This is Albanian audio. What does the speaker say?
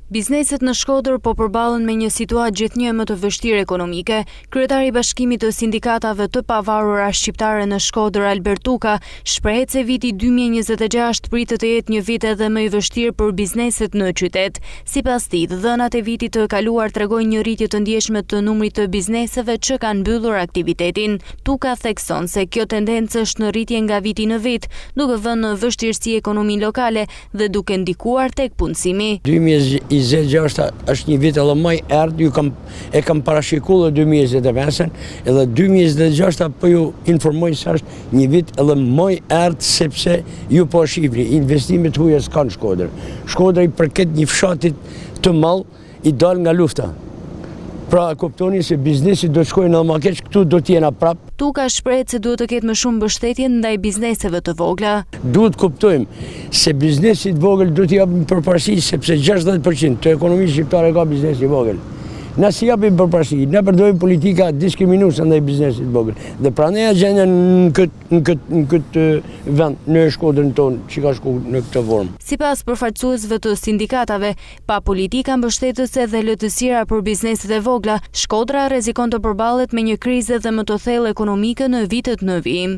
Bizneset në Shkodër po përballen me një situatë gjithnjë më të vështirë ekonomike. Kryetari i Bashkimit të Sindikatave të Pavarura Shqiptare në Shkodër, Albert Tuka, shprehet se viti 2026 pritet të jetë një vit edhe më i vështirë për bizneset në qytet. Sipas tij, dhënat e vitit të kaluar tregojnë një rritje të ndjeshme të numrit të bizneseve që kanë mbyllur aktivitetin. Tuka thekson se kjo tendencë është në rritje nga viti në vit, duke vënë në vështirësi ekonominë lokale dhe duke ndikuar tek punësimi. 2026 është një vit edhe më i errët, e kam parashikuar 2025-ën, edhe 2026 po ju informoj se është një vit edhe më i errët sepse ju po shihni investimet huaja s'kan Shkodër. Shkodra i përket një fshatit të madh i dal nga lufta. Pra kuptoni se biznesi do të shkojnë në më keq, këtu do të jena prap. Tuka shprehet se duhet të ketë më shumë mbështetje ndaj bizneseve të vogla. Duhet kuptojmë se biznesi i vogël do t'i japim përparësi sepse 60% të ekonomisë shqiptare ka biznesi i vogël. Na si japim përparësi, ne përdojmë politika diskriminuese ndaj biznesit të vogël. Dhe prandaj agjenda në këtë vend, në Shkodrën tonë, që ka shku në këtë formë. Sipas përfaqësuesve të sindikatave, pa politika mbështetëse dhe lëtësira për bizneset e vogla, Shkodra rrezikon të përballet me një krizë dhe më të thellë ekonomike në vitet në vijim.